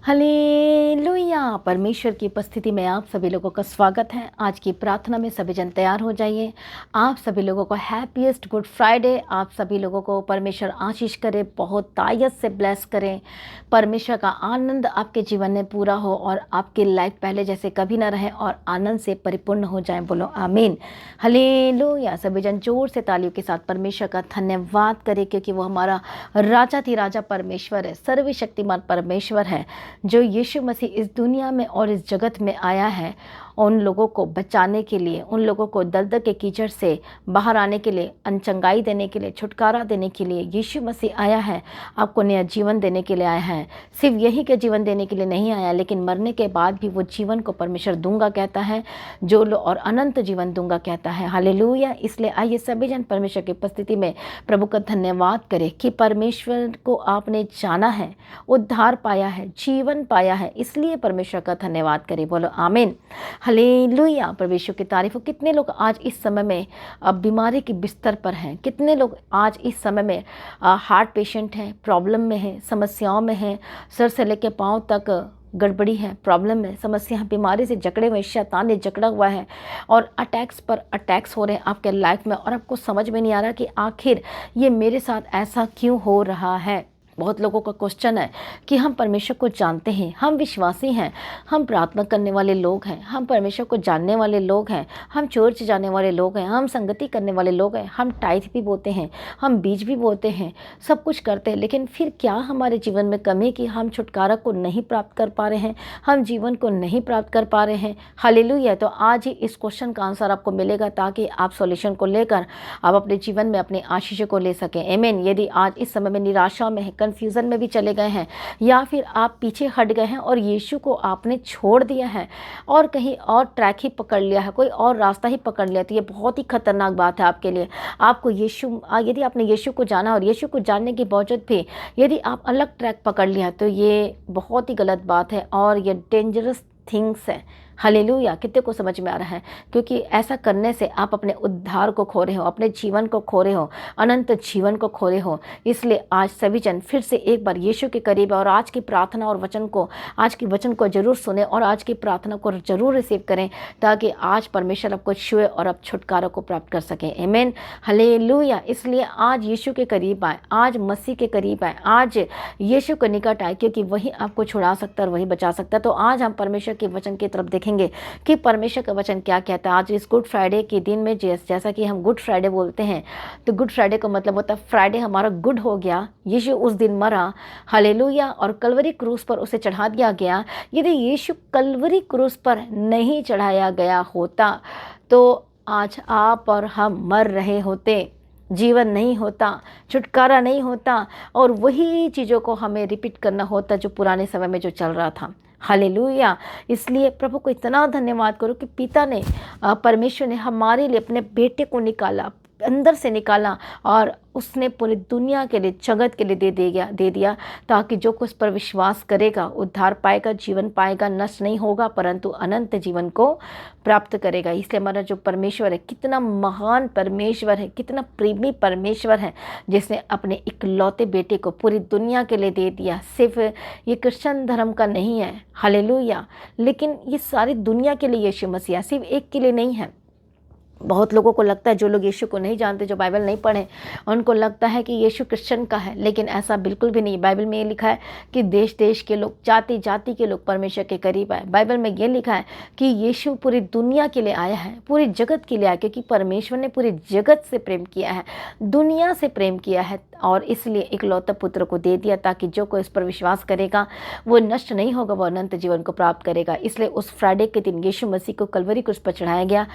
Hallelujah. परमेश्वर की उपस्थिति में आप सभी लोगों का स्वागत है। आज की प्रार्थना में सभी जन तैयार हो जाइए। आप सभी लोगों को हैप्पीएस्ट गुड फ्राइडे। आप सभी लोगों को परमेश्वर आशीष करे, बहुत तायत से ब्लेस करें। परमेश्वर का आनंद आपके जीवन में पूरा हो और आपकी लाइफ पहले जैसे कभी ना रहे और आनंद से परिपूर्ण हो जाए। बोलो आमीन। हालेलुया। सभी जन जोर से तालियों के साथ परमेश्वर का धन्यवाद करें, क्योंकि वो हमारा राजा परमेश्वर है, सर्वशक्तिमान परमेश्वर है, जो यीशु मसीह इस दुनिया में और इस जगत में आया है उन लोगों को बचाने के लिए, उन लोगों को दलदल के कीचड़ से बाहर आने के लिए, चंगाई देने के लिए, छुटकारा देने के लिए यीशु मसीह आया है। आपको नया जीवन देने के लिए आया है। सिर्फ यही के जीवन देने के लिए नहीं आया, लेकिन मरने के बाद भी वो जीवन को परमेश्वर दूंगा कहता है, जो लो और अनंत जीवन दूंगा कहता है। हालेलुया। इसलिए आइए सभी जन परमेश्वर की उपस्थिति में प्रभु का धन्यवाद करें कि परमेश्वर को आपने जाना है, उद्धार पाया है, जीवन पाया है, इसलिए परमेश्वर का धन्यवाद करें। बोलो आमीन। हालेलुया। परमेश्वर की तारीफ हो। कितने लोग आज इस समय में बीमारी के बिस्तर पर हैं, कितने लोग आज इस समय में हार्ट पेशेंट हैं, प्रॉब्लम में हैं, समस्याओं में हैं, सर से लेकर पांव तक गड़बड़ी है, प्रॉब्लम है, समस्या है, बीमारी से जकड़े हुए, शैतान ने जकड़ा हुआ है और अटैक्स पर अटैक्स हो रहे हैं आपके लाइफ में और आपको समझ में नहीं आ रहा कि आखिर ये मेरे साथ ऐसा क्यों हो रहा है। बहुत लोगों का क्वेश्चन है कि हम परमेश्वर को जानते हैं, हम विश्वासी हैं, हम प्रार्थना करने वाले लोग हैं, हम परमेश्वर को जानने वाले लोग हैं, हम चर्च जाने वाले लोग हैं, हम संगति करने वाले लोग हैं, हम टाइथ भी बोते हैं, हम बीज भी बोते हैं, सब कुछ करते हैं, लेकिन फिर क्या हमारे जीवन में कमी कि हम छुटकारा को नहीं प्राप्त कर पा रहे हैं, हम जीवन को नहीं प्राप्त कर पा रहे हैं। हालेलुया। तो आज ही इस क्वेश्चन का आंसर आपको मिलेगा, ताकि आप सॉल्यूशन को लेकर आप अपने जीवन में अपने आशीष को ले सकें। आमीन। यदि आज इस समय में निराशा में है, कंफ्यूजन में भी चले गए हैं, या फिर आप पीछे हट गए हैं और यीशु को आपने छोड़ दिया है और कहीं और ट्रैक ही पकड़ लिया है, कोई और रास्ता ही पकड़ लिया, तो ये बहुत ही खतरनाक बात है आपके लिए। आपको यदि आपने यीशु को जाना और यीशु को जानने के बावजूद भी यदि आप अलग ट्रैक पकड़ लिया, तो ये बहुत ही गलत बात है और ये डेंजरस थिंग्स है। हालेलुया। कितने को समझ में आ रहा है? क्योंकि ऐसा करने से आप अपने उद्धार को खो रहे हो, अपने जीवन को खो रहे हो, अनंत जीवन को खो रहे हो। इसलिए आज सभी जन फिर से एक बार यीशु के करीब और आज की प्रार्थना और आज की वचन को जरूर सुने और आज की प्रार्थना को जरूर रिसीव करें, ताकि आज परमेश्वर आपको छुए और आप छुटकारा को प्राप्त कर सकें। आमीन। हालेलुया। इसलिए आज यीशु के करीब आए, आज मसीह के करीब आए, आज यीशु के निकट आए, क्योंकि वही आपको छुड़ा सकता है और वही बचा सकता है। तो आज हम परमेश्वर के वचन की तरफ देखेंगे कि परमेश्वर का वचन क्या कहता है। आज इस गुड फ्राइडे के दिन में जैसा कि हम गुड फ्राइडे बोलते हैं, तो गुड फ्राइडे का मतलब होता है फ्राइडे हमारा गुड हो गया, यीशु उस दिन मरा। हालेलुया। और कलवरी क्रूस पर उसे चढ़ा दिया गया। यदि यीशु कलवरी क्रूस पर नहीं चढ़ाया गया होता तो आज आप और हम मर रहे होते, जीवन नहीं होता, छुटकारा नहीं होता और वही चीज़ों को हमें रिपीट करना होता जो पुराने समय में जो चल रहा था। हालेलुया। इसलिए प्रभु को इतना धन्यवाद करो कि पिता ने, परमेश्वर ने हमारे लिए अपने बेटे को निकाला, अंदर से निकाला और उसने पूरी दुनिया के लिए, जगत के लिए दे दिया, ताकि जो कुछ पर विश्वास करेगा उद्धार पाएगा, जीवन पाएगा, नष्ट नहीं होगा परंतु अनंत जीवन को प्राप्त करेगा। इसलिए हमारा जो परमेश्वर है, कितना महान परमेश्वर है, कितना प्रेमी परमेश्वर है, जिसने अपने इकलौते बेटे को पूरी दुनिया के लिए दे दिया। सिर्फ ये क्रिश्चियन धर्म का नहीं है, हालेलुया, लेकिन ये सारी दुनिया के लिए यीशु मसीह, सिर्फ एक के लिए नहीं है। बहुत लोगों को लगता है, जो लोग यीशु को नहीं जानते, जो बाइबल नहीं पढ़े, उनको लगता है कि यीशु क्रिश्चियन का है, लेकिन ऐसा बिल्कुल भी नहीं। बाइबल में ये लिखा है कि देश देश के लोग, जाति जाति के लोग परमेश्वर के करीब आए। बाइबल में ये लिखा है कि यीशु पूरी दुनिया के लिए आया है, पूरी जगत के लिए आया, क्योंकि परमेश्वर ने पूरी जगत से प्रेम किया है, दुनिया से प्रेम किया है और इसलिए इकलौता पुत्र को दे दिया, ताकि जो कोई इस पर विश्वास करेगा वो नष्ट नहीं होगा, वो अनंत जीवन को प्राप्त करेगा। इसलिए उस फ्राइडे के दिन यीशु मसीह को कलवरी क्रूस पर चढ़ाया गया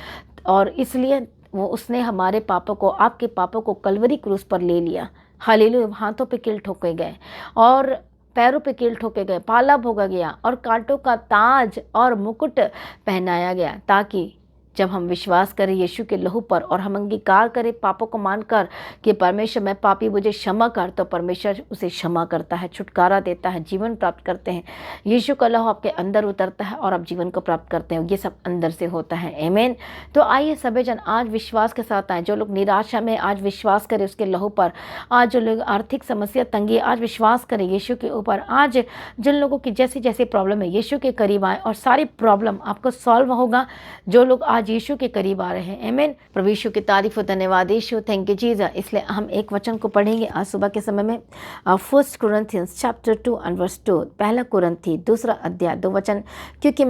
और इसलिए उसने हमारे पापों को, आपके पापों को कलवरी क्रूस पर ले लिया। हालेलुया। हाथों पे कील ठोके गए और पैरों पे कील ठोके गए, पाला भोगा गया और कांटों का ताज और मुकुट पहनाया गया, ताकि जब हम विश्वास करें यीशु के लहू पर और हम अंगीकार करें पापों को मानकर कि परमेश्वर मैं पापी, मुझे क्षमा कर, तो परमेश्वर उसे क्षमा करता है, छुटकारा देता है, जीवन प्राप्त करते हैं। यीशु का लहू आपके अंदर उतरता है और आप जीवन को प्राप्त करते हैं। ये सब अंदर से होता है। आमीन। तो आइए सभी जन आज विश्वास के साथ आए। जो लोग निराशा में आज विश्वास करें उसके लहू पर। आज जो लोग आर्थिक समस्या, तंगी, आज विश्वास करें यीशु के ऊपर। आज जिन लोगों की जैसी जैसी प्रॉब्लम है यीशु के करीब आए और सारी प्रॉब्लम आपको सॉल्व होगा। जो लोग आज यीशु के करीब आ रहे हैं। आमीन। प्रभु यीशु की तारीफ हो, धन्यवाद यीशु, थैंक यू जीसस। इसलिए हम एक वचन को पढ़ेंगे आज सुबह के समय में। 1 Corinthians chapter 2 and verse 2, पहला कुरिन्थी 2 अध्याय 2 वचन। क्योंकि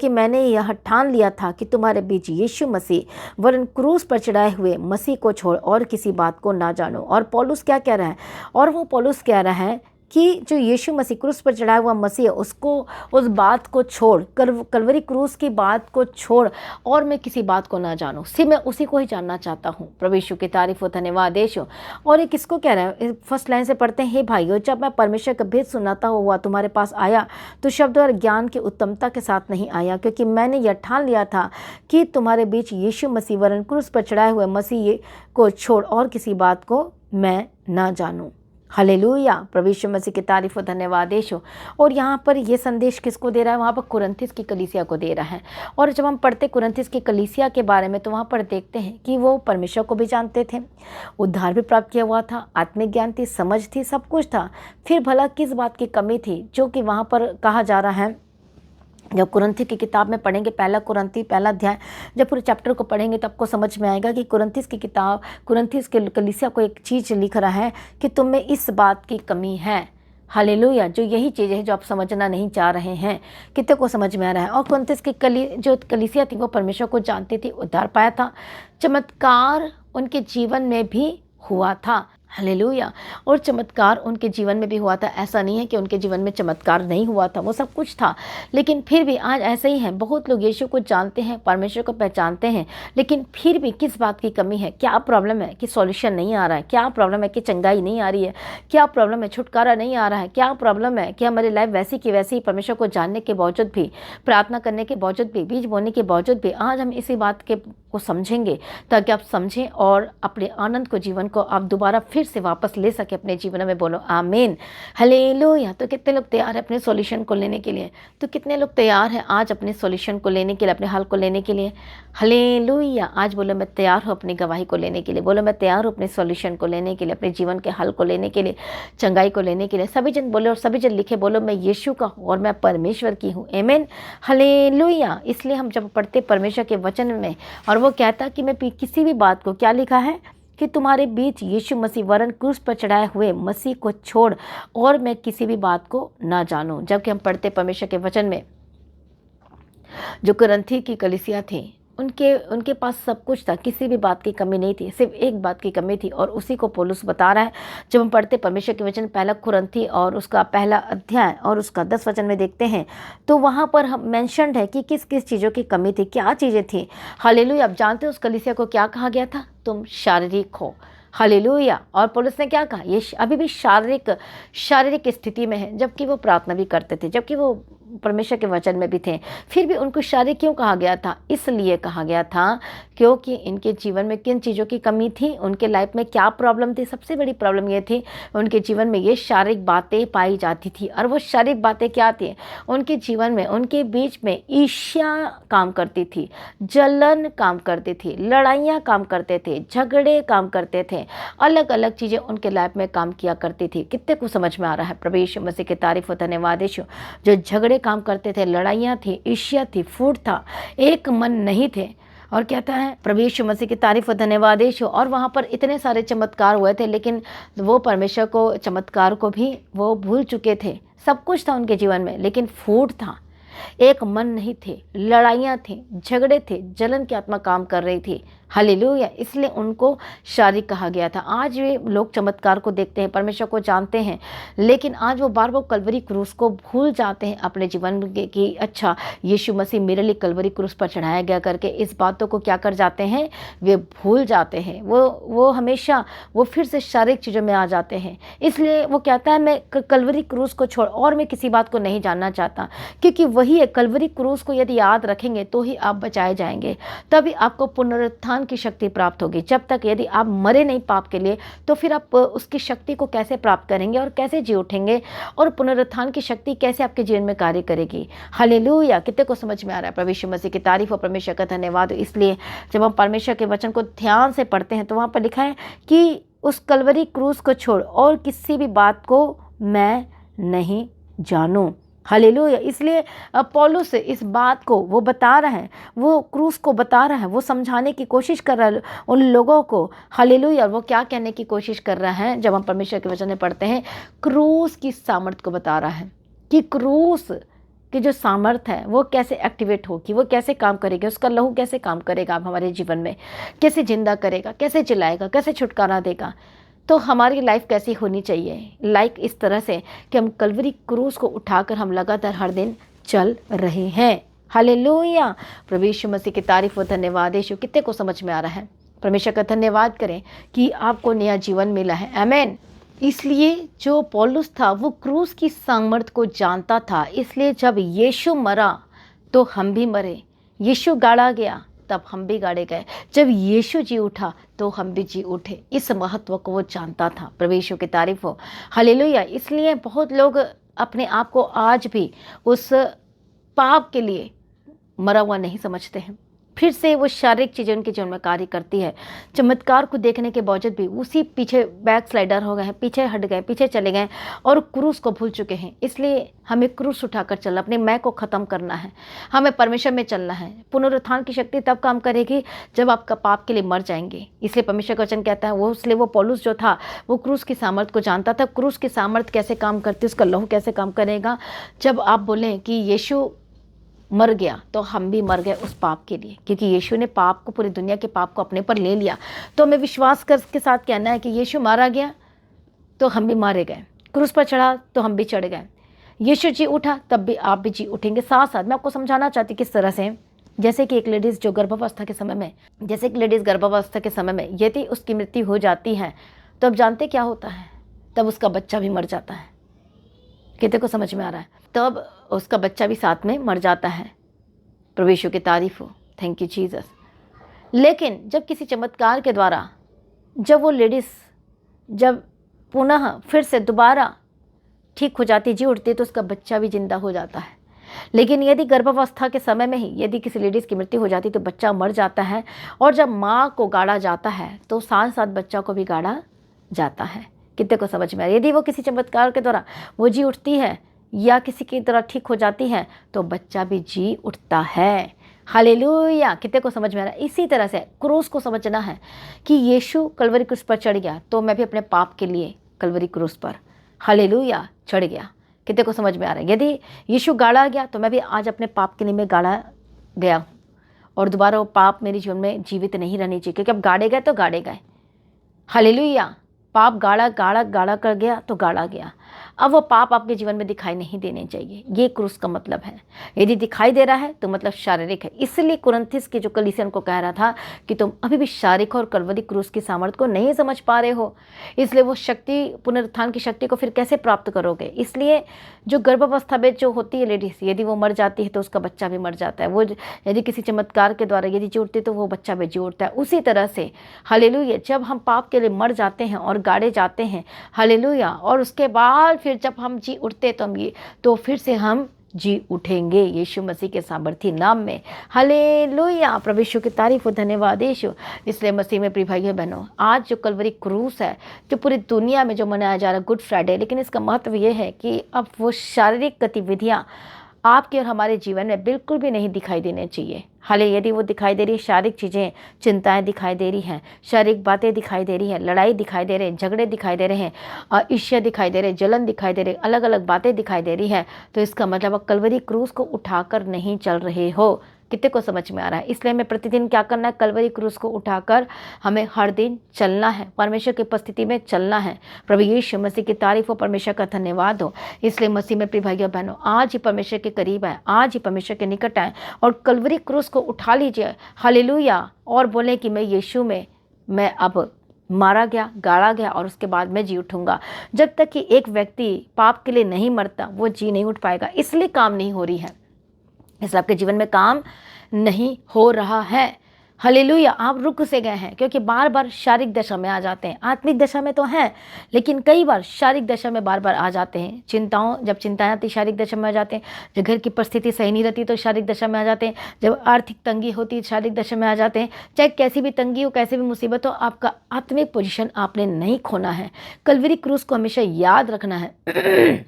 मैंने यह ठान लिया था कि तुम्हारे बीच यीशु मसीह वरन क्रूस पर चढ़ाए हुए मसीह को छोड़ और किसी बात को ना जानो। और पौलुस क्या कह रहा है? और वो पौलुस कह रहा है कि जो यीशु मसीह क्रूस पर चढ़ाया हुआ मसीह है, उसको, उस बात को छोड़, कलवरी क्रूस की बात को छोड़ और मैं किसी बात को ना जानूं। सिर्फ मैं उसी को ही जानना चाहता हूं। प्रभु यीशु की तारीफ हो, धन्यवाद यीशु। और ये किसको कह रहा है? फर्स्ट लाइन से पढ़ते हैं, हे भाइयों, जब मैं परमेश्वर का भेद सुनाता हुआ तुम्हारे पास आया तो शब्द और ज्ञान की उत्तमता के साथ नहीं आया, क्योंकि मैंने यह ठान लिया था कि तुम्हारे बीच यीशु मसीह वरन क्रूस पर चढ़ाए हुए मसीह को छोड़ और किसी बात को मैं ना जानूं। हालेलुया। प्रभु यीशु मसीह की तारीफ हो, धन्यवाद यीशु। और यहाँ पर ये संदेश किसको दे रहा है? वहाँ पर कुरिन्थिस की कलीसिया को दे रहा है। और जब हम पढ़ते कुरिन्थिस की कलीसिया के बारे में तो वहाँ पर देखते हैं कि वो परमेश्वर को भी जानते थे, उद्धार भी प्राप्त किया हुआ था, आत्मिक ज्ञान थी, समझ थी, सब कुछ था। फिर भला किस बात की कमी थी? जो कि वहाँ पर कहा जा रहा है। जब कुरिन्थी की किताब में पढ़ेंगे, पहला कुरिन्थी पहला अध्याय, जब पूरे चैप्टर को पढ़ेंगे तब आपको समझ में आएगा कि कुरिन्थिस की किताब, कुरिन्थिस के कलीसिया को एक चीज़ लिख रहा है कि तुम में इस बात की कमी है। हालेलुया। जो यही चीज़ है जो आप समझना नहीं चाह रहे हैं। कितने को समझ में आ रहा है? और कुरिन्थिस की जो कलीसिया थी वो परमेश्वर को जानती थी, उद्धार पाया था, चमत्कार उनके जीवन में भी हुआ था। हालेलुया। और चमत्कार उनके जीवन में भी हुआ था। ऐसा नहीं है कि उनके जीवन में चमत्कार नहीं हुआ था, वो सब कुछ था। लेकिन फिर भी आज ऐसे ही है, बहुत लोग यीशु को जानते हैं, परमेश्वर को पहचानते हैं, लेकिन फिर भी किस बात की कमी है? क्या प्रॉब्लम है कि सॉल्यूशन नहीं आ रहा है? क्या प्रॉब्लम है कि चंगाई नहीं आ रही है? क्या प्रॉब्लम है छुटकारा नहीं आ रहा है? क्या प्रॉब्लम है कि हमारी लाइफ वैसी की वैसी ही, परमेश्वर को जानने के बावजूद भी, प्रार्थना करने के बावजूद भी, बीज बोने के बावजूद भी? आज हम इसी बात को समझेंगे ताकि आप समझें और अपने आनंद को, जीवन को आप दोबारा फिर से वापस ले सके अपने जीवन में। बोलो आमीन, हालेलुया। तो कितने लोग तैयार हैं अपने सॉल्यूशन को लेने के लिए? तो कितने लोग तैयार हैं आज अपने सॉल्यूशन को लेने के लिए, अपने हल को लेने के लिए? हालेलुया। आज बोलो मैं तैयार हूँ अपनी गवाही को लेने के लिए। बोलो मैं तैयार हूँ अपने सॉल्यूशन को लेने के लिए, अपने जीवन के हल को लेने के लिए, चंगाई को लेने के लिए। सभी जन बोले और सभी जन लिखे, बोलो मैं यीशु का हूँ और मैं परमेश्वर की हूँ। आमीन, हालेलुया। इसलिए हम जब पढ़ते परमेश्वर के वचन में, और वो कहता कि मैं किसी भी बात को, क्या लिखा है कि तुम्हारे बीच यीशु मसीह वरन क्रूस पर चढ़ाए हुए मसीह को छोड़ और मैं किसी भी बात को ना जानूं। जबकि हम पढ़ते परमेश्वर के वचन में, जो कुरिन्थी की कलीसिया थी, उनके पास सब कुछ था, किसी भी बात की कमी नहीं थी, सिर्फ एक बात की कमी थी, और उसी को पौलुस बता रहा है। जब हम पढ़ते परमेश्वर के वचन पहला कुरिन्थी और उसका पहला अध्याय और उसका 10 वचन में देखते हैं तो वहाँ पर हम मेंशन्ड है कि किस किस चीज़ों की कमी थी, क्या चीज़ें थी। हालेलुया। आप जानते हो उस कलीसिया को क्या कहा गया था? तुम शारीरिक हो। हालेलुया। और पौलुस ने क्या कहा? ये अभी भी शारीरिक स्थिति में है, जबकि वो प्रार्थना भी करते थे, जबकि वो परमेश्वर के वचन में भी थे। फिर भी उनको शारीरिक क्यों कहा गया था? इसलिए कहा गया था क्योंकि इनके जीवन में किन चीज़ों की कमी थी, उनके लाइफ में क्या प्रॉब्लम थी। सबसे बड़ी प्रॉब्लम ये थी, उनके जीवन में ये शारीरिक बातें पाई जाती थी। और वो शारीरिक बातें क्या थी? उनके जीवन में, उनके बीच में ईर्ष्या काम करती थी, जलन काम करती थी, लड़ाइयाँ काम करते थे, झगड़े काम करते थे, अलग अलग चीज़ें उनके लाइफ में काम किया करती थी। कितने को समझ में आ रहा है? प्रभु यीशु मसीह की तारीफ हो, धन्यवाद यीशु। जो झगड़े काम करते थे, लड़ाइयाँ थी, ईर्ष्या थी, फूट था, एक मन नहीं थे। और कहता है प्रभु यीशु मसीह की तारीफ और धन्यवाद यीशु। और वहाँ पर इतने सारे चमत्कार हुए थे, लेकिन वो परमेश्वर को, चमत्कार को भी वो भूल चुके थे। सब कुछ था उनके जीवन में, लेकिन फूट था, एक मन नहीं थे, लड़ाइयाँ थी, झगड़े थे, जलन की आत्मा काम कर रही थी। हालेलुया। इसलिए उनको शारीरिक कहा गया था। आज वे लोग चमत्कार को देखते हैं, परमेश्वर को जानते हैं, लेकिन आज वो बार बार कलवरी क्रूस को भूल जाते हैं अपने जीवन के कि अच्छा यीशु मसीह मेरे लिए कलवरी क्रूस पर चढ़ाया गया करके। इस बातों को क्या कर जाते हैं, वे भूल जाते हैं। वो हमेशा वो फिर से शारीरिक चीज़ों में आ जाते हैं। इसलिए वो कहता है मैं कलवरी क्रूस को छोड़ और मैं किसी बात को नहीं जानना चाहता, क्योंकि वही है, कलवरी क्रूस को यदि याद रखेंगे तो ही आप बचाए जाएंगे, तभी आपको पुनरुत्थान की शक्ति प्राप्त होगी। जब तक यदि आप मरे नहीं पाप के लिए, तो फिर आप उसकी शक्ति को कैसे प्राप्त करेंगे और कैसे जी उठेंगे, और पुनरुत्थान की शक्ति कैसे आपके जीवन में कार्य करेगी। हालेलुया। कितने को समझ में आ रहा है? प्रभु यीशु मसीह की तारीफ और परमेश्वर का धन्यवाद। इसलिए जब हम परमेश्वर के वचन को ध्यान से पढ़ते हैं तो वहाँ पर लिखा है कि उस कलवरी क्रूस को छोड़ और किसी भी बात को मैं नहीं जानूं। हालेलुया। इसलिए पौलुस इस बात को वो बता रहा है, वो क्रूस को बता रहा है, वो समझाने की कोशिश कर रहा है उन लोगों को। हालेलुया। वो क्या कहने की कोशिश कर रहा है? जब हम परमेश्वर के वचन में पढ़ते हैं, क्रूस की सामर्थ को बता रहा है कि क्रूस की जो सामर्थ है वो कैसे एक्टिवेट होगी, वो कैसे काम करेगी, उसका लहू कैसे काम करेगा आप हमारे जीवन में, कैसे जिंदा करेगा, कैसे चिल्लाएगा, कैसे छुटकारा देगा। तो हमारी लाइफ कैसी होनी चाहिए? लाइक इस तरह से कि हम कलवरी क्रूस को उठाकर हम लगातार हर दिन चल रहे हैं। हालेलुया। प्रभु यीशु मसीह की तारीफ और धन्यवाद। यीशु कितने को समझ में आ रहा है? परमेश्वर का धन्यवाद करें कि आपको नया जीवन मिला है। आमीन। इसलिए जो पौलुस था वो क्रूस की सामर्थ को जानता था। इसलिए जब यीशु मरा तो हम भी मरे, यीशु गाड़ा गया तब हम भी गाड़े गए, जब यीशु जी उठा तो हम भी जी उठे। इस महत्व को वो जानता था। प्रभु यीशु की तारीफ हो। हालेलुया। इसलिए बहुत लोग अपने आप को आज भी उस पाप के लिए मरा हुआ नहीं समझते हैं। फिर से वो शारीरिक चीज़ें उनके जीवन में कार्य करती है। चमत्कार को देखने के बावजूद भी उसी पीछे बैक स्लाइडर हो गए हैं, पीछे हट गए, पीछे चले गए और क्रूस को भूल चुके हैं। इसलिए हमें क्रूस उठाकर चलना, अपने मैं को ख़त्म करना है, हमें परमेश्वर में चलना है। पुनरुत्थान की शक्ति तब काम करेगी जब आपका पाप के लिए मर जाएंगे। इसलिए परमेश्वर का वचन कहता है वो, इसलिए वो पौलुस जो था वो क्रूस की सामर्थ को जानता था। क्रूस की सामर्थ कैसे काम करती है, उसका लहू कैसे काम करेगा। जब आप बोलें कि यीशु मर गया तो हम भी मर गए उस पाप के लिए, क्योंकि यीशु ने पाप को, पूरी दुनिया के पाप को अपने पर ले लिया। तो हमें विश्वास कर के साथ कहना है कि यीशु मारा गया तो हम भी मारे गए, क्रूस पर चढ़ा तो हम भी चढ़ गए, यीशु जी उठा तब भी आप भी जी उठेंगे। साथ साथ मैं आपको समझाना चाहती किस तरह से, जैसे कि एक लेडीज़ जो गर्भावस्था के समय में, जैसे कि लेडीज़ गर्भावस्था के समय में यदि उसकी मृत्यु हो जाती है तो अब जानते क्या होता है? तब उसका बच्चा भी मर जाता है। कितने को समझ में आ रहा है? तब उसका बच्चा भी साथ में मर जाता है। प्रभु यीशु की तारीफ हो। Thank you Jesus. लेकिन जब किसी चमत्कार के द्वारा जब वो लेडीज़ जब पुनः फिर से दोबारा ठीक हो जाती, जी उठती, तो उसका बच्चा भी जिंदा हो जाता है। लेकिन यदि गर्भावस्था के समय में ही यदि किसी लेडीज़ की मृत्यु हो जाती तो बच्चा मर जाता है, और जब माँ को गाड़ा जाता है तो साथ साथ बच्चा को भी गाड़ा जाता है। कितने को समझ में आ रहा है? यदि वो किसी चमत्कार के द्वारा वो जी उठती है या किसी की तरह ठीक हो जाती है तो बच्चा भी जी उठता है। हालेलुया। कितने को समझ में आ रहा है? इसी तरह से क्रूस को समझना है कि यीशु कलवरी क्रूस पर चढ़ गया तो मैं भी अपने पाप के लिए कलवरी क्रूस पर, हालेलुया, चढ़ गया। कितने को समझ में आ रहा है? यदि यीशु गाड़ा गया तो मैं भी आज अपने पाप के लिए मैं गाड़ा गया हूँ, और दोबारा वो पाप मेरे जीवन में जीवित नहीं रहनी चाहिए, क्योंकि अब गाड़े गए तो गाड़े गए। हालेलुया। पाप गाड़ा कर गया तो गाड़ा गया। अब वो पाप आपके जीवन में दिखाई नहीं देने चाहिए। ये क्रूस का मतलब है। यदि दिखाई दे रहा है तो मतलब शारीरिक है। इसलिए कुरिन्थियों के जो कलीसियन को कह रहा था कि तुम अभी भी शारीरिक और कलवरी क्रूस की सामर्थ को नहीं समझ पा रहे हो, इसलिए वो शक्ति, पुनरुत्थान की शक्ति को फिर कैसे प्राप्त करोगे। इसलिए जो गर्भावस्था में जो होती है लेडीज़, यदि वो मर जाती है तो उसका बच्चा भी मर जाता है। वो यदि किसी चमत्कार के द्वारा यदि जुड़ती तो वो बच्चा भी जुड़ता है। उसी तरह से हालेलुया, जब हम पाप के लिए मर जाते हैं और गाड़े जाते हैं, हालेलुया, और उसके बाद फिर जब हम जी उठते तो फिर से हम जी उठेंगे यीशु मसीह के सामर्थी नाम में। हालेलुया। प्रभु यीशु की तारीफ हो। धन्यवाद यीशु। इसलिए मसीह में प्रिय भाइयों बहनों, आज जो कलवरी क्रूस है जो पूरी दुनिया में जो मनाया जा रहा है गुड फ्राइडे, लेकिन इसका महत्व ये है कि अब वो शारीरिक गतिविधियाँ आपके और हमारे जीवन में बिल्कुल भी नहीं दिखाई देने चाहिए। हाले यदि वो दिखाई दे रही है, शारीरिक चीज़ें, चिंताएं दिखाई दे रही हैं, शारीरिक बातें दिखाई दे रही हैं, लड़ाई दिखाई दे रहे हैं, झगड़े दिखाई दे रहे हैं, ईर्ष्या दिखाई दे रहे हैं, जलन दिखाई दे रही अलग अलग बातें दिखाई दे रही हैं, तो इसका मतलब आप कलवरी क्रूस को उठाकर नहीं चल रहे हो। कितने को समझ में आ रहा है? इसलिए हमें प्रतिदिन क्या करना है? कलवरी क्रूस को उठाकर हमें हर दिन चलना है, परमेश्वर की उपस्थिति में चलना है। प्रभु यीशु मसीह की तारीफ हो, परमेश्वर का धन्यवाद हो। इसलिए मसीह में प्रिय भाइयों बहनों, आज ही परमेश्वर के करीब आए, आज ही परमेश्वर के निकट आए और कलवरी क्रूस को उठा लीजिए। हालेलुया। और बोले कि मैं यीशु में मैं अब मारा गया, गाड़ा गया और उसके बाद मैं जी उठूंगा। जब तक कि एक व्यक्ति पाप के लिए नहीं मरता वो जी नहीं उठ पाएगा। इसलिए काम नहीं हो रही है, इसलिए आपके जीवन में काम नहीं हो रहा है। हालेलुया। आप रुक से गए हैं क्योंकि बार बार शारीरिक दशा में आ जाते हैं। आत्मिक दशा में तो हैं, लेकिन कई बार शारीरिक दशा में बार बार आ जाते हैं। जब चिंताएं आती शारीरिक दशा में आ जाते हैं। जब घर की परिस्थिति सही नहीं रहती तो शारीरिक दशा में आ जाते हैं। जब आर्थिक तंगी होती शारीरिक दशा में आ जाते हैं। चाहे कैसी भी तंगी हो, कैसी भी मुसीबत हो, आपका आत्मिक पोजीशन आपने नहीं खोना है। कलवरी क्रूस को हमेशा याद रखना है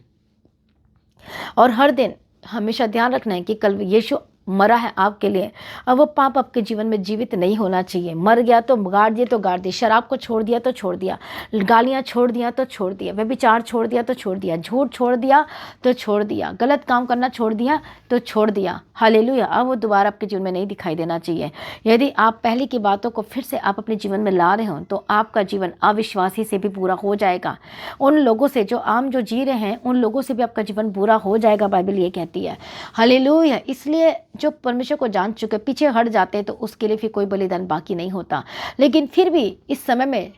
और हर दिन हमेशा ध्यान रखना है कि कल यीशु मरा है आपके लिए। अब वो पाप आपके जीवन में जीवित नहीं होना चाहिए। मर गया तो गाड़ दिए तो गाड़ दिए, शराब को छोड़ दिया तो छोड़ दिया, गालियाँ छोड़ दिया तो छोड़ दिया, व्यभिचार छोड़ दिया तो छोड़ दिया, झूठ छोड़ दिया तो छोड़ दिया, गलत काम करना छोड़ दिया तो छोड़ दिया। हालेलुया। अब वो दोबारा आपके जीवन में नहीं दिखाई देना चाहिए। यदि आप पहले की बातों को फिर से आप अपने जीवन में ला रहे हो तो आपका जीवन अविश्वासी से भी पूरा हो जाएगा। उन लोगों से जो जी रहे हैं उन लोगों से भी आपका जीवन पूरा हो जाएगा, बाइबल ये कहती है। हालेलुया। इसलिए जो परमेश्वर को जान चुके पीछे हट जाते हैं तो उसके लिए फिर कोई बलिदान बाकी नहीं होता। लेकिन फिर भी इस समय में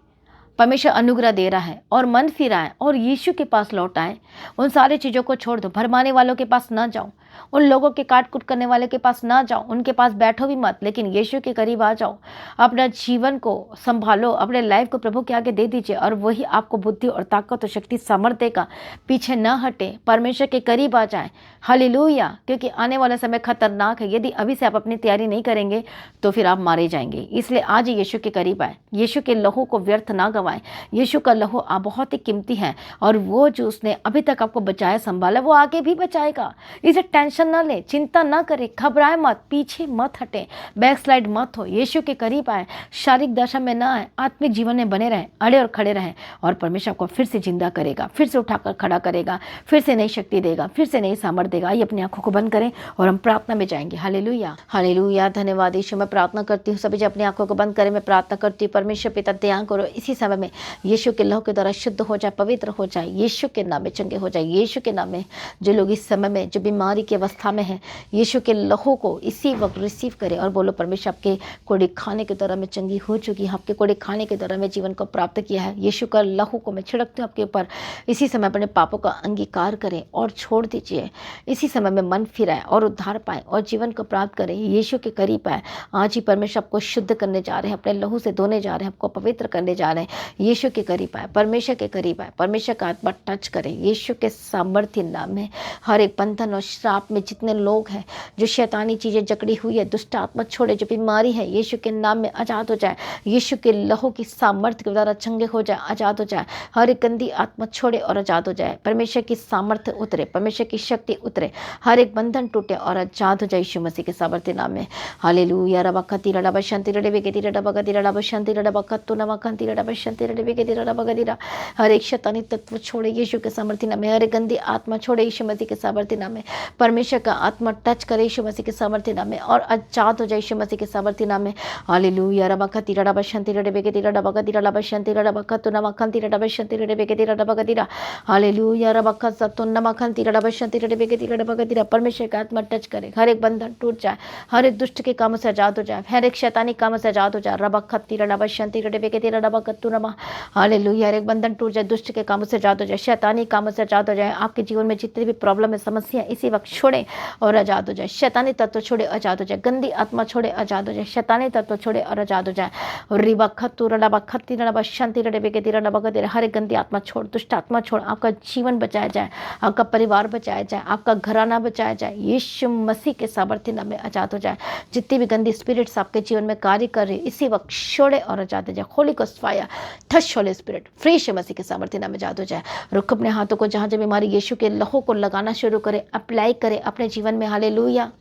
परमेश्वर अनुग्रह दे रहा है और मन फिराएं और यीशु के पास लौट आए। उन सारी चीज़ों को छोड़ दो। भरमाने वालों के पास ना जाओ, उन लोगों के काट कुट करने वाले के पास ना जाओ, उनके पास बैठो भी मत, लेकिन यीशु के करीब आ जाओ। अपना जीवन को संभालो, अपने लाइफ को प्रभु के आगे दे दीजिए और वही आपको बुद्धि और ताकत और शक्ति सामर्थ्य देगा। पीछे न हटे, परमेश्वर के करीब आ जाए। हालेलुया। क्योंकि आने वाला समय खतरनाक है। यदि अभी से आप अपनी तैयारी नहीं करेंगे तो फिर आप मारे जाएंगे। इसलिए आज यीशु के करीब आए। यीशु के लहू को व्यर्थ ना गवाएं। यीशु का लहू बहुत ही कीमती है और वो जो उसने अभी तक आपको बचाया संभाला वो आगे भी बचाएगा। इसे टेंशन ना ले, चिंता ना करे, घबराए मत, पीछे मत हटे, बैकस्लाइड मत हो। यीशु के करीब आए, शारीरिक दशा में ना आए, आत्मिक जीवन में बने रहें, अड़े और खड़े रहें और परमेश्वर को फिर से जिंदा करेगा, फिर से उठाकर खड़ा करेगा, फिर से नई शक्ति देगा, फिर से नई सामर्थ्य देगा। ये अपनी आंखों को बंद करें और हम प्रार्थना में जाएंगे। हालेलुया। हालेलुया। धन्यवाद यीशु। मैं प्रार्थना करती हूँ सभी जो अपनी आंखों को बंद करें। मैं प्रार्थना करती हूँ परमेश्वर पिता ध्यान करो इसी समय में यीशु के लहू के द्वारा शुद्ध हो जाए, पवित्र हो जाए, यीशु के नाम में चंगे हो जाए। यीशु के नाम में जो लोग इस समय में जो बीमारी की अवस्था में हैं, यीशु के लहू को इसी वक्त रिसीव करें और बोलो परमेश्वर आपके कोड़े खाने के द्वारा मैं चंगी हो चुकी हूँ, आपके कोड़े खाने के द्वारा मैं जीवन को प्राप्त किया है। यीशु का लहू को मैं छिड़कती हूँ आपके ऊपर। इसी समय अपने पापों का अंगीकार करें और छोड़ दीजिए। इसी समय में मन फिराएं और उद्धार पाएं और जीवन को प्राप्त करें। यीशु के करीब आए। आज ही परमेश्वर आपको शुद्ध करने जा रहे हैं, अपने लहू से धोने जा रहे हैं, आपको पवित्र करने जा रहे हैं। यीशु के करीब आए, परमेश्वर के करीब आए, परमेश्वर का आत्मा टच करें। यीशु के सामर्थ्य नाम में हर एक बंधन और श्राप में जितने लोग हैं जो शैतानी चीज़ें जकड़ी हुई है, दुष्ट आत्मा छोड़े, जो बीमारी है यीशु के नाम में आज़ाद हो जाए। यीशु के लहू की सामर्थ्य के द्वारा चंगे हो जाए, आज़ाद हो जाए। हर एक गंदी आत्मा छोड़े और आज़ाद हो जाए। परमेश्वर की सामर्थ्य उतरे, परमेश्वर की शक्ति उतरे, हर एक बंधन टूटे और आज़ाद हो जाए यीशु मसीह के सामर्थ्य नाम में। हालेलुया। रबकती रडब शांति रडबे के रडब गति रडब शांति रडब कत्तु नमकंती रडब शांति रडबे के रडब गदिरा। हर एक शैतानी तत्व छोड़े यीशु के सामर्थ्य नाम में। हर एक गंदी आत्मा छोड़े यीशु मसीह के सामर्थ्य नाम में। परमेश्वर का आत्मा टच करे यीशु मसीह के सामर्थ्य नाम में और आजाद हो जाए यीशु मसीह के सामर्थ्य नाम में। हालेलुया। रबकती रडब शांति रडबे के रडब गति रडब शांति रडब कत्तु नमकंती रडब शांति रडबे के रडब गदिरा। हालेलुया। रबकत सत्तु नमकंती रडब शांति रडबे के रडब गदिरा। परमेश्वर का आत्मा टच करे, हर एक बंधन टूट जाए, हर एक दुष्ट के कामों से आजाद हो जाए, हर एक शैतानी कामों से आजाद हो जाए। रबकती रडब शांति रडबे के रडब कत्तु नमा। हालेलुया। हर एक बंधन टूट जाए, दुष्ट के कामों से आजाद हो जाए, शैतानी कामों से आजाद हो जाए। आपके जीवन में जितनी भी प्रॉब्लम है, समस्या इसी वक्त छोड़े और आजाद हो जाए। शैतानी तत्व छोड़े, आजाद हो जाए। गंदी आत्मा छोड़े, आजाद हो जाए। शैतानी तत्व छोड़े और आजाद हो जाए। रिबखत्तु रडबखत्ती रडब शांति रडबे के रडब गदिरा। हर एक गंदी आत्मा छोड़, दुष्ट आत्मा छोड़, आपका जीवन बचाया जाए, आपका परिवार बचाया जाए, आपका घराना बचाया जाए। यीशु मसीह के सामर्थ्य नाम में आजाद हो जाए। जितनी भी गंदी स्पिरिट्स आपके जीवन में कार्य कर रही इसी वक्त छोड़े और आजाद हो जाए। Holy ghost fire touch holy spirit fresh मसीह के सामर्थ्य नाम में आजाद हो जाए। रुक अपने हाथों को जहाँ जब बीमारी यीशु के लहू को लगाना शुरू करे, अप्लाई करे अपने जीवन में। Hallelujah.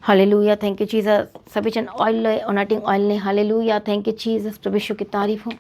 Hallelujah. Thank you Jesus. Sufficient oil ले, अनॉइंटिंग ऑयल ने। हालेलुया। Thank you Jesus. प्रभु यीशु की तारीफ हो।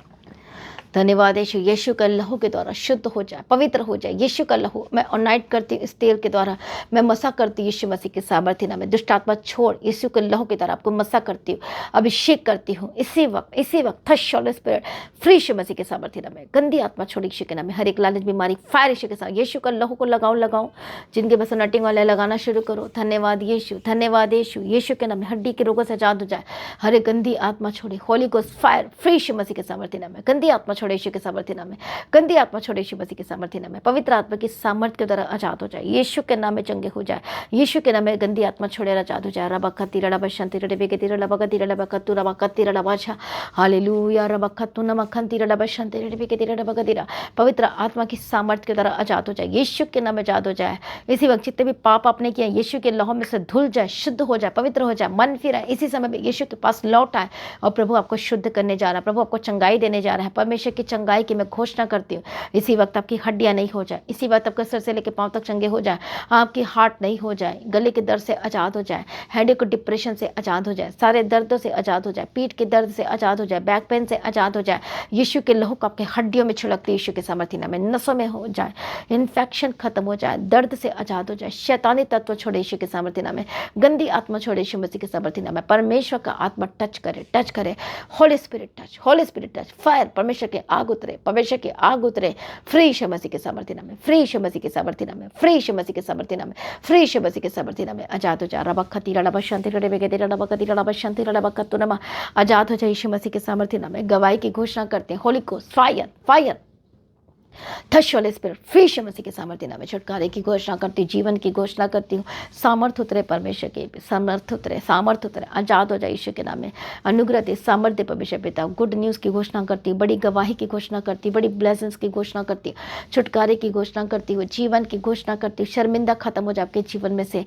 धन्यवाद यीशु, यीशु का लहू के द्वारा शुद्ध हो जाए, पवित्र हो जाए। यीशु का लहू मैं अनॉइंट करती हूँ, इस तेल के द्वारा मैं मसा करती हूँ यीशु मसीह के सामर्थ्य नाम में। दुष्ट आत्मा छोड़, यीशु के लहू के द्वारा आपको मसा करती हूँ, अभिषेक करती हूँ इसी वक्त थश होली स्पिरिट फ्री यीशु मसीह के सामर्थ्य नाम में। गंदी आत्मा छोड़ यीशु के नाम में। हर एक लालच बीमारी फायर यीशु के साथ, यीशु का लहू को लगाओ, जिनके बस नटिंग वाले लगाना शुरू करो। धन्यवाद यीशु, धन्यवाद यीशु, यीशु के नाम में। हड्डी के रोगों से आजाद हो जाए। हर एक गंदी आत्मा छोड़े, होली गोस्ट फायर फ्री यीशु मसीह के सामर्थ्य नाम में। गंदी आत्मा छोड़े यीशु के सामर्थ्य नाम में। गंदी आत्मा छोड़े यीशु मसीह के सामर्थ्य नाम में। पवित्र आत्मा की सामर्थ्य के द्वारा आजाद हो जाए, यीशु के नाम में चंगे हो जाए। यीशु के नाम में गंदी आत्मा छोड़े आजाद हो जाए। रबा खती रबा शंति रबे के तिरा रबा कती रबा कतु रबा कती रबा छा हालेलुया। रबा खतु नम खंती रबा शंति रबे के तिरा रबा कतीरा। पवित्र आत्मा की सामर्थ्य के द्वारा आजाद हो जाए, यीशु के नाम में आजाद हो जाए। इसी वक्त जितने भी पाप आपने किया यीशु के लहू में से धुल जाए, शुद्ध हो जाए, पवित्र हो जाए, मन फिर इसी समय में यीशु के पास लौट आए और प्रभु आपको शुद्ध करने जा रहा है, प्रभु आपको चंगाई देने जा रहा है। परमेश्वर की चंगाई की मैं घोषणा करती हूँ। इसी वक्त आपकी हड्डियां नहीं हो जाए, इसी वक्त आपका सर से लेकर पांव तक चंगे हो जाए, आपकी हार्ट नहीं हो जाए, गले के दर्द से आजाद हो जाए, हेडेक और डिप्रेशन से आजाद हो जाए, सारे दर्दों से आजाद हो जाए, पीठ के दर्द से आजाद हो जाए, बैक पेन से आजाद हो जाए। यीशु के लहू को आपके हड्डियों में छिड़कते यीशु के सामर्थ्य नाम में, नसों में हो जाए, इन्फेक्शन खत्म हो जाए, दर्द से आजाद हो जाए। शैतानी तत्व छोड़े यीशु के सामर्थ्य नाम में, गंदी आत्मा छोड़े यीशु मसीह के सामर्थ्य नाम में। परमेश्वर का आत्मा टच करे, होली स्पिरिट टच, फायर, परमेश्वर के आग उतरे, परमेश्वर के आग उतरे। फ्री यीशु मसीह के सामर्थ्य नाम में, फ्री यीशु मसीह के सामर्थ्य नाम में, फ्री यीशु मसीह के सामर्थ्य नाम में, फ्री यीशु मसीह के सामर्थ्य नाम में। आजाद हो जाए। रबा खती रबा शंति रबे के तिरा रबा कती रबा शंति रबा कतु नमा। आजाद हो जाए यीशु मसीह के सामर्थ्य नाम में। गवाही की घोषणा करते हैं, होली गोस्ट फायर थश होली स्पिरिट फ्री यीशु मसीह के सामर्थ्य नाम में। छुटकारे की घोषणा करती हूँ, जीवन की घोषणा करती हूँ। सामर्थ उतरे परमेश्वर के, सामर्थ उतरे, आजाद हो जाए यीशु के नाम में। अनुग्रह दे, सामर्थ्य परमेश्वर पिता। गुड न्यूज़ की घोषणा करती हूँ, बड़ी गवाही की घोषणा करती हूँ, बड़ी ब्लेसिंग्स की घोषणा करती हूँ, छुटकारे की घोषणा करती हूँ, जीवन की घोषणा करती हूँ। शर्मिंदा खत्म हो जाए आपके जीवन में से।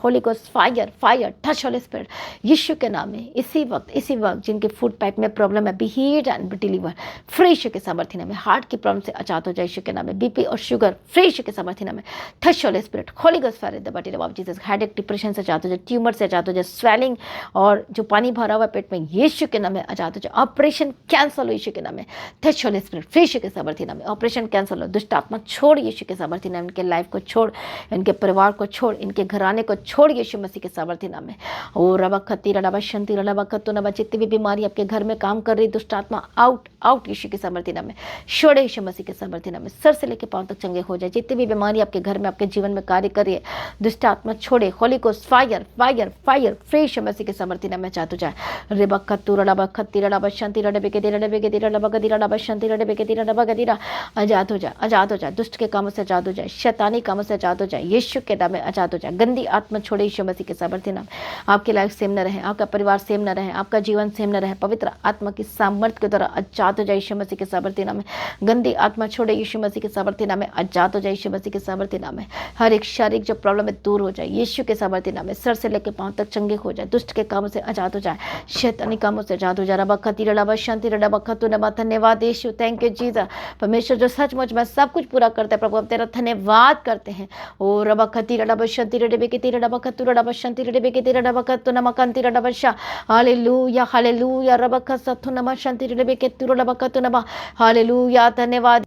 Holy ghost fire touch holy spirit यीशु के नाम में। इसी वक्त जिनके फूड पाइप में प्रॉब्लम है, be healed and be deliver free यीशु के सामर्थ्य नाम में। हार्ट की प्रॉब्लम से आजाद हो जाए यीशु के नाम में। बीपी और शुगर फ्री यीशु के सामर्थ्य नाम में। थश holy spirit holy ghost fire in the body of Jesus. Headache, depression से आजाद हो जाए, ट्यूमर से आजाद हो जाए, स्वेलिंग और जो पानी भरा हुआ पेट में यीशु के नाम में आजाद हो जाए। ऑपरेशन कैंसल हो यीशु के नाम में। थश होली स्पिरिट फ्री यीशु के सामर्थ्य नाम में। ऑपरेशन कैंसल हो। दुष्ट आत्मा छोड़ यीशु के सामर्थ्य नाम में। इनके लाइफ को छोड़, इनके परिवार को छोड़, इनके घराने को छोड़ यीशु मसीह के सामर्थ्य नाम में। ओ रबा खती रबा शंति रबा कतु नबा। जितनी भी बीमारी आपके घर में काम कर रही, दुष्ट आत्मा आउट यीशु के सामर्थ्य नाम में। छोड़े यीशु मसीह के सामर्थ्य नाम में। सर से लेकर पांव तक चंगे हो जाए। जितनी भी बीमारी आपके घर में, आपके जीवन में कार्य कर रही है, दुष्ट आत्मा छोड़े। होली गोस्ट फायर फ्री यीशु मसीह के सामर्थ्य नाम में आजाद हो जाए। रबा खतु रबा खती रबा शंति रबे के रबा गदीरा रबा शंति रबे के रबा गदीरा। आजाद हो जाए। दुष्ट के कामों से आजाद हो जाए, शैतानी कामों से आजाद हो जाए, यीशु के नाम में आजाद हो जाए। गंदी आत्मा छोड़े यीशु मसीह के सामर्थ्य नाम। आपकी लाइफ सेम न रहे, आपका परिवार सेम न रहे, आपका जीवन सेम न रहे। पवित्र आत्मा की सामर्थ्य के द्वारा आजाद हो जाए यीशु मसीह के सामर्थ्य नाम में। गंदी आत्मा छोड़े यीशु मसीह के सामर्थ्य नाम में। आजाद हो जाए यीशु मसीह के सामर्थ्य नाम में। हर एक शारीरिक जो प्रॉब्लम है दूर हो जाए यीशु के सामर्थ्य नाम में। सर से लेकर पांव तक चंगे हो जाए। दुष्ट के कामों से आजाद हो जाए, शैतानी कामों से आजाद हो जाए। रबा खती रबा शंति रबा खतु नबा। धन्यवाद यीशु, थैंक यू जीसस। परमेश्वर जो सचमुच में सब कुछ पूरा करता है, प्रभु हम तेरा धन्यवाद करते हैं। ओ रबा खती रबा शंति रबे के रबा खतु रबा शंति रबे के रबा खतु नबा कंति रबा शा। हालेलुया रबा खसतु नबा शंति रबे के रबा खतु नबा। हालेलुया, धन्यवाद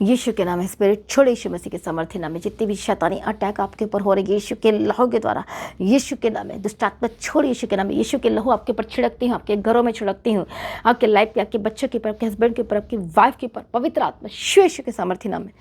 यीशु के नाम में। स्पिरिट छोड़े यीशु मसीह के सामर्थ्य नाम में। जितनी भी शैतानी अटैक आपके ऊपर हो रही है यीशु के लहू के द्वारा, यीशु के नाम में। दुष्ट आत्मा छोड़े यीशु के नाम में। यीशु के लहू आपके ऊपर छिड़कती हूँ, आपके घरों में छिड़कती हूँ, आपके लाइफ पे, आपके बच्चों के ऊपर, आपके हस्बैंड के ऊपर, आपकी वाइफ के ऊपर। पवित्र आत्मा यीशु के सामर्थ्य नाम में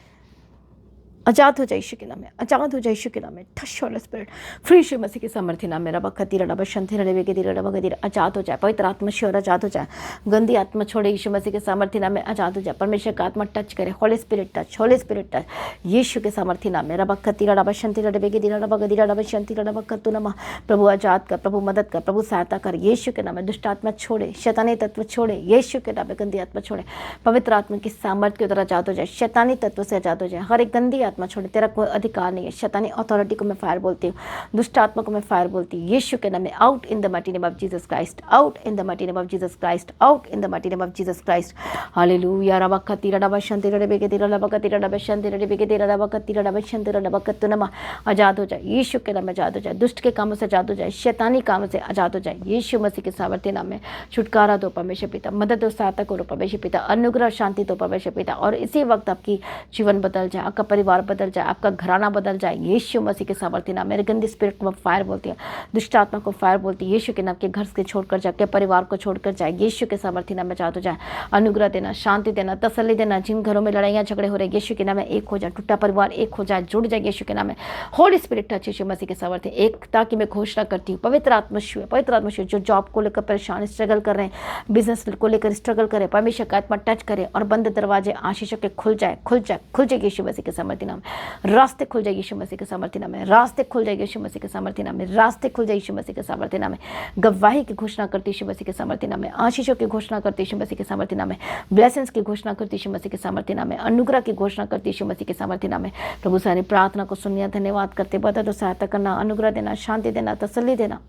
आजाद हो जाए यीशु के नाम में। आजाद हो जाए यीशु के नाम में। ठश होली स्पिरिट फ्री यीशु मसीह के सामर्थ्य नाम में। रबा खती रबा शंति रबे के रबा गदीरा। आजाद हो जाए। पवित्र आत्मा श्योर आजाद हो जाए। गंदी आत्मा छोड़े यीशु मसीह के सामर्थ्य नाम में। आजाद हो जाए। परमेश्वर का आत्मा टच करे। होली स्पिरिट टच यीशु के सामर्थ्य नाम में। रबा खती रबा शंति रबे के रबा गदीरा रबा शंति रबा कतु नमा। प्रभु आजाद कर, प्रभु मदद कर, प्रभु सहायता कर यीशु के नाम में। दुष्ट आत्मा छोड़े, शैतानी तत्व छोड़े यीशु के नाम में। गंदी आत्मा छोड़े। पवित्र आत्मा की सामर्थ्य के द्वारा आजाद हो जाए। शैतानी तत्व से आजाद हो जाए। हर एक गंदी आत्मा छोड़े, तेरा कोई अधिकार नहीं है। शैतानी अथॉरिटी को मैं फायर बोलती हूँ, दुष्ट आत्मा को मैं फायर बोलती हूँ यीशु के नाम में। Out in the mighty name of Jesus Christ, out in the mighty name of Jesus Christ, out in the mighty name of Jesus Christ. Hallelujah. रबकती रबशंती रबेके रबकती रबशंती रबेके रबकती रबशंती रबकत नमा। आजाद हो जाए यीशु के नाम में, आजाद हो जाए, दुष्ट के कामों से आजाद हो जाए, शैतानी कामों से आजाद हो जाए यीशु मसीह के सामर्थ्य नाम में। छुटकारा दो परमेश्वर पिता, मदद और सहायता करो परमेश्वर पिता, अनुग्रह और शांति दो परमेश्वर पिता। और इसी वक्त आपकी जीवन बदल जाए, आपका परिवार बदल जाए, आपका घराना बदल जाए यीशु मसीह के सामर्थ्य नाम। मेरे गंदी स्पिरिट को मैं फायर बोलती हूँ, दुष्ट आत्मा को फायर बोलती है यीशु के नाम। के घर से छोड़कर जाए, के परिवार को छोड़कर जाए यीशु के सामर्थ्य नाम में आजाद हो जाए। अनुग्रह देना, शांति देना, तसल्ली देना। जिन घरों में लड़ाइयाँ झगड़े हो रहे यीशु के नाम में एक हो जाए, टूटा परिवार एक हो जाए, जुड़ जाए यीशु के नाम में। होली स्पिरिट टच यीशु मसीह के सामर्थ्य एकता की मैं घोषणा करती हूँ। पवित्र आत्मा जो जॉब को लेकर परेशान स्ट्रगल कर रहे हैं, बिजनेस को लेकर स्ट्रगल करें, परमेश्वर का आत्मा टच करे और बंद दरवाजे आशीषों के खुल जाए, खुल जाए, खुल जाए यीशु मसीह के सामर्थ्य नाम में। रास्ते खुल जाए यीशु मसीह के सामर्थ्य नाम में, रास्ते खुल जाए यीशु मसीह के सामर्थ्य नाम में, रास्ते खुल जाए यीशु मसीह के सामर्थ्य नाम में। गवाही की घोषणा करती यीशु मसीह के सामर्थ्य नाम में, आशीषों की घोषणा करती यीशु मसीह के सामर्थ्य नाम में, ब्लेसिंग्स की घोषणा करती यीशु मसीह के सामर्थ्य नाम में, अनुग्रह की घोषणा करती यीशु मसीह के सामर्थ्य नाम में। प्रभु सारी प्रार्थना को सुनिए, धन्यवाद करते, मदद और सहायता करना, अनुग्रह देना, शांति देना, तसल्ली देना।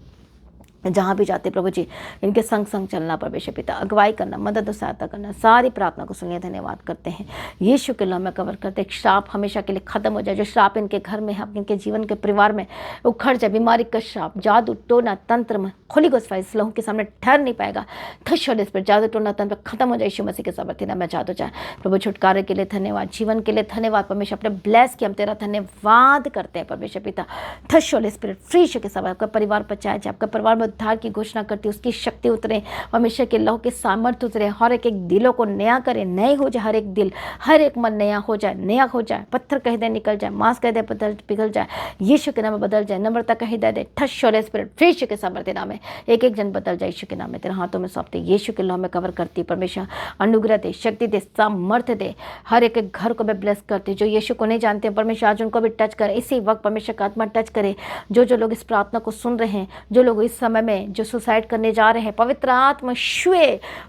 जहाँ भी जाते प्रभु जी इनके संग संग चलना परमेश्वर पिता, अगुवाई करना, मदद और सहायता करना। सारी प्रार्थना को सुनिए, धन्यवाद करते हैं यीशु के नाम में कवर करते। एक श्राप हमेशा के लिए खत्म हो जाए, जो श्राप इनके घर में है, इनके जीवन के परिवार में उखड़ जाए। बीमारी का श्राप, जादू टोना तंत्र में होली गोस्ट फायर लहू के सामने ठहर नहीं पाएगा। थश होने पर जादू टोना तंत्र खत्म हो जाए यीशु मसीह के सामर्थ्य नाम में आजाद हो जाए। प्रभु छुटकारे के लिए धन्यवाद, जीवन के लिए धन्यवाद परमेश्वर, अपने ब्लेस की हम तेरा धन्यवाद करते हैं परमेश्वर पिता। थश होली स्पिरिट फ्री के साथ आपका परिवार बचाया जाए, आपका परिवार में उद्धार की घोषणा करती, उसकी शक्ति उतरे, परमेश्वर के लहू के सामर्थ्य उतरे, हर एक दिलों को नया करे, नए हो जाए, हर एक दिल, हर एक मन नया हो जाए, नया हो जाए। पत्थर कह दे निकल जाए, मांस कह दे पिघल जाए, यीशु के नाम में बदल जाए। नम्रता कह दे ठश होली स्पिरिट फ्री के सामर्थ्य नाम में एक एक जन बदल जाए यीशु के नाम में। तेरे हाथों में सौंपते यीशु के लहू में कवर करती परमेश्वर, अनुग्रह दे, शक्ति दे, सामर्थ्य दे। हर एक घर को मैं ब्लेस करती, जो यीशु को नहीं जानते परमेश्वर आज उनको भी टच करे। इसी वक्त परमेश्वर का आत्मा टच करे जो लोग इस प्रार्थना को सुन रहे हैं, जो लोग इस समय में जो सुसाइड करने जा रहे हैं, पवित्र आत्मा शुए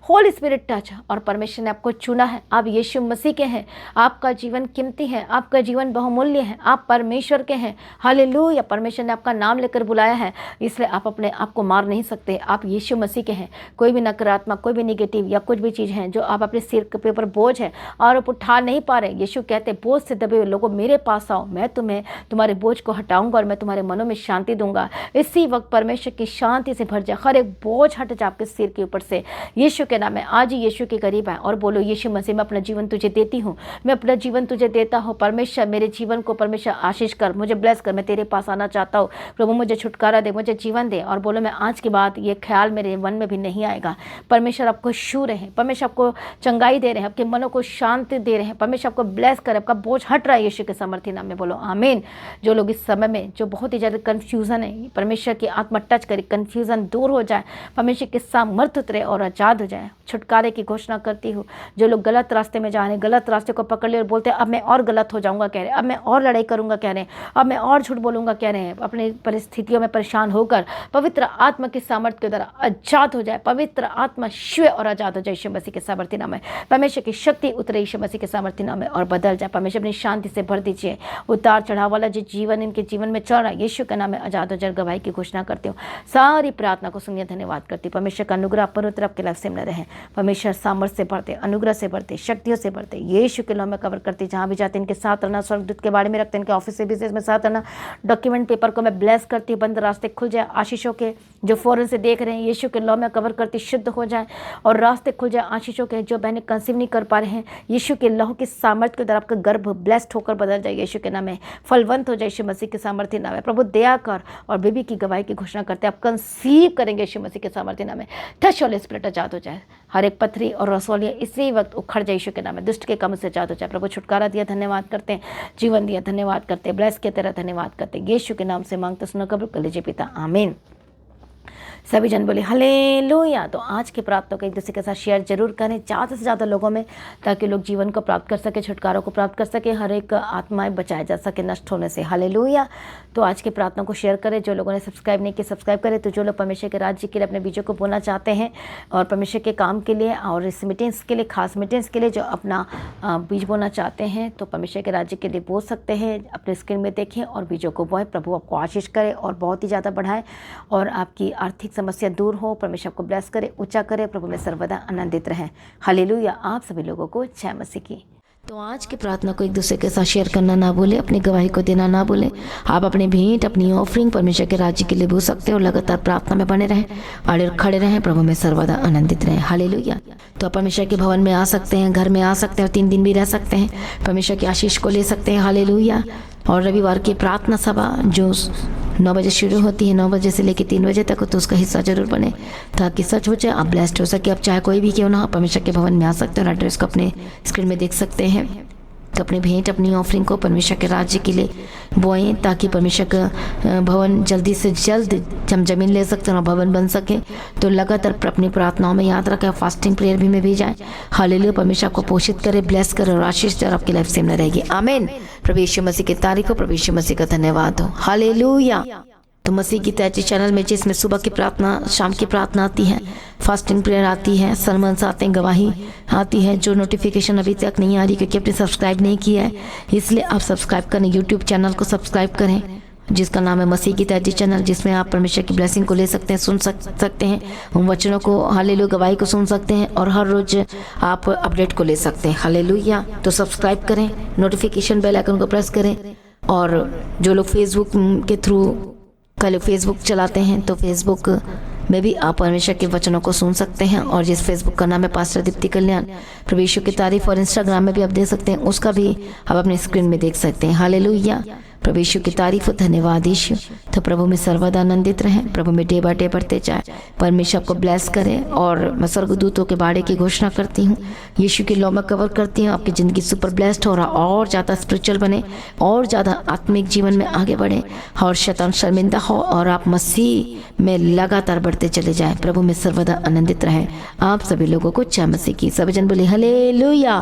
होली स्पिरिट टच। और परमेश्वर ने आपको चुना है, आप यीशु मसीह के हैं, आपका जीवन कीमती है, आपका जीवन बहुमूल्य है, आप परमेश्वर के हैं। हालेलुया। परमेश्वर ने आपका नाम लेकर बुलाया है, इसलिए आप अपने आप को मार नहीं सकते, आप यीशु मसीह के हैं। कोई भी नकारात्मक, कोई भी निगेटिव या कुछ भी चीज़ है जो आप अपने सिर के ऊपर बोझ है और आप उठा नहीं पा रहे, यीशु कहते बोझ से दबे हुए लोगों मेरे पास आओ, मैं तुम्हें तुम्हारे बोझ को हटाऊंगा और मैं तुम्हारे मनों में शांति दूंगा। इसी वक्त परमेश्वर की शांति से भर जाए, हर एक बोझ हट जाए आपके सिर के ऊपर से यीशु के नाम में। आज ही यीशु के करीब आए और बोलो यीशु मसीह मैं अपना जीवन तुझे देती हूँ, मैं अपना जीवन तुझे देता हूँ। परमेश्वर मेरे जीवन को परमेश्वर आशीष कर, मुझे ब्लेस कर, मैं तेरे पास आना चाहता हूँ। प्रभु मुझे छुटकारा दे, मुझे जीवन दे। और बोलो मैं आज के बाद ये ख्याल मेरे मन में भी नहीं आएगा। परमेश्वर आपको छू रहे हैं, परमेश्वर आपको चंगाई दे रहे हैं, आपके मनों को शांति दे रहे हैं, परमेश्वर आपको ब्लेस करे, आपका बोझ हट रहा है यीशु के सामर्थ्य नाम में। बोलो आमीन। जो लोग इस समय में जो बहुत ही ज़्यादा कन्फ्यूज़न है, परमेश्वर की आत्मा टच करे, कन्फ्यूज़न दूर हो जाए, परमेश्वर के सामर्थ्य उतरे और आज़ाद हो जाए। छुटकारे की घोषणा करती हूँ। जो लोग गलत रास्ते में जा रहे हैं, गलत रास्ते को पकड़ ले और बोलते हैं अब मैं और गलत हो जाऊँगा कह रहे हैं, अब मैं और लड़ाई करूँगा कह रहे हैं, अब मैं और झूठ बोलूँगा कह रहे हैं, अपनी परिस्थितियों में परेशान होकर पवित्र आत्मा की सामर्थ्य के द्वारा आजाद हो जाए। पवित्र आत्मा शिव और आजाद हो जाए यीशु मसीह के सामर्थ्य नाम में। परमेश्वर की शक्ति उतरे यीशु मसीह के सामर्थ्य नाम में और बदल जाए। परमेश्वर अपनी शांति से भर दीजिए। उतार चढ़ाव वाला जो जीवन इनके जीवन में चल रहा है यीशु के नाम में आजाद हो जाए। गवाही की घोषणा करती हूँ। सारी प्रार्थना को सुनिए, धन्यवाद करती। परमेश्वर का अनुग्रह पवित्र आपके लाइफ से मिल रहे। परमेश्वर सामर्थ्य से बढ़ते, अनुग्रह से बढ़ते, शक्तियों से बढ़ते यीशु के नाम में कवर करते। जहाँ भी जाते इनके साथ रहना, स्वर्गदूत के बारे में रखते, इनके ऑफिस से बिजनेस में साथ रहना, डॉक्यूमेंट पेपर को मैं ब्लेस करती हूँ, बंद रास्ते खुल जाए। आशीषों के जो फौरन से देख रहे हैं यीशु के नाम में कवर करती, शुद्ध हो जाए और रास्ते खुल जाए। आशीषों के जो बहनें कंसीव नहीं कर पा रहे हैं यीशु के लहू के सामर्थ्य के द्वारा आपका गर्भ ब्लेस्ड होकर बदल जाए यीशु के नाम में, फलवंत हो जाए यीशु मसीह के सामर्थ्य नाम में। प्रभु दया कर और बेबी की गवाही की घोषणा करते हैं, आप कंसीव करेंगे यीशु मसीह के सामर्थ्य नाम में। टच होली स्पिरिट आजाद हो जाए, हर एक पथरी और रसौलियाँ इसी वक्त उखड़ जाए यीशु के नाम में, दुष्ट के काम से आजाद हो जाए। प्रभु छुटकारा दिया, धन्यवाद करते हैं, जीवन दिया, धन्यवाद करते हैं, ब्लेस के तेरा धन्यवाद करते हैं। यीशु के नाम से मांगते सुनो, कब्र कर लीजिए पिता, आमीन। सभी जन बोले हालेलुया। तो आज की प्रार्थना को एक दूसरे के साथ शेयर जरूर करें, ज़्यादा से ज़्यादा लोगों में, ताकि लोग जीवन को प्राप्त कर सके, छुटकारों को प्राप्त कर सके, हर एक आत्माएं बचाया जा सके नष्ट होने से। हालेलुया। तो आज की प्रार्थना को शेयर करें। जो लोगों ने सब्सक्राइब नहीं किया सब्सक्राइब करें। तो जो लोग परमेश्वर के राज्य के लिए अपने बीजों को बोना चाहते हैं और परमेश्वर के काम के लिए और इस मीटिंग्स के लिए, खास मीटिंग्स के लिए जो अपना बीज बोना चाहते हैं, तो परमेश्वर के राज्य के लिए बो सकते हैं। अपने स्क्रीन में देखें और बीजों को बोएं। प्रभु आपको आशीष करे और बहुत ही ज़्यादा बढ़ाए और आपकी आर्थिक समस्या दूर हो। परमेश्वर आपको ब्लेस करे, ऊंचा करे, प्रभु में सर्वदा आनंदित रहें। हालेलुया। आप सभी लोगों को जय मसीह की। तो आज की प्रार्थना को एक दूसरे के साथ शेयर करना ना भूलें, अपनी गवाही को देना ना भूलें। आप अपनी भेंट, अपनी ऑफरिंग परमेश्वर के राज्य के लिए बो सकते हो। लगातार प्रार्थना में बने रहें और खड़े रहें, प्रभु में सर्वदा आनंदित रहें। हालेलुया। तो आप परमेश्वर के भवन में आ सकते हैं, घर में आ सकते हैं और 3 दिन भी रह सकते हैं, परमेश्वर की आशीष को ले सकते हैं। हालेलुया। और रविवार की प्रार्थना सभा जो 9 बजे शुरू होती है, 9 बजे से लेकर 3 बजे तक, तो उसका हिस्सा जरूर बने ताकि सच हो जाए, आप ब्लेस्ड हो सके। आप चाहे कोई भी क्यों ना, परमेश्वर के भवन में आ सकते हैं और एड्रेस को अपने स्क्रीन में देख सकते हैं। तो अपनी भेंट, अपनी ऑफरिंग को परमेश्वर के राज्य के लिए बोएं ताकि परमेश्वर का भवन जल्दी से जल्द हम जमीन ले सकते हैं और भवन बन सके। तो लगातार अपनी प्रार्थनाओं में याद रखें, फास्टिंग प्रेयर भी में भी जाए। हालेलुया। परमेश्वर आपको पोषित करे, ब्लेस करे और आशीष दे और आपकी लाइफ सेम न रहेगी। आमीन। प्रभु यीशु मसीह की तारीफ हो, प्रभु यीशु मसीह का धन्यवाद हो। हालेलुया। तो मसीह की तैयारी चैनल में जिसमें सुबह की प्रार्थना, शाम की प्रार्थना आती है, फास्टिंग प्रेयर आती है, सरमन्स आते हैं, गवाही आती है। जो नोटिफिकेशन अभी तक नहीं आ रही क्योंकि आपने सब्सक्राइब नहीं किया है, इसलिए आप सब्सक्राइब करें, यूट्यूब चैनल को सब्सक्राइब करें जिसका नाम है मसीह की तैयारी चैनल, जिसमें आप परमेश्वर की ब्लेसिंग को ले सकते हैं, सुन सकते हैं, उन वचनों को, हालेलुया, गवाही को सुन सकते हैं और हर रोज आप अपडेट को ले सकते हैं। हालेलुया। तो सब्सक्राइब करें, नोटिफिकेशन बेल आइकन को प्रेस करें। और जो लोग फेसबुक के थ्रू कल फेसबुक चलाते हैं, तो फेसबुक में भी आप परमेश्वर के वचनों को सुन सकते हैं। और जिस फेसबुक का नाम है पास्टर दीप्ति कल्याण, प्रभु यीशु की तारीफ, और इंस्टाग्राम में भी आप देख सकते हैं, उसका भी आप अपने स्क्रीन में देख सकते हैं। हालेलुया। प्रभु यीशु की तारीफ, धन्यवाद यीशु। तो प्रभु में सर्वदा आनंदित रहें, प्रभु में डे बाय डे बढ़ते जाए, परमेश्वर आपको ब्लेस करे। और मैं स्वर्गदूतों के बाड़े की घोषणा करती हूँ, यीशु की लौ में कवर करती हूँ, आपकी ज़िंदगी सुपर ब्लेस्ड हो रहा, और ज़्यादा स्पिरिचुअल बने, और ज़्यादा आत्मिक जीवन में आगे बढ़े और शैतान शर्मिंदा हो और आप मसीह में लगातार बढ़ते चले जाएं। प्रभु में सर्वदा आनंदित रहें। आप सभी लोगों को जय मसीह की। सभी जन बोले हालेलुया।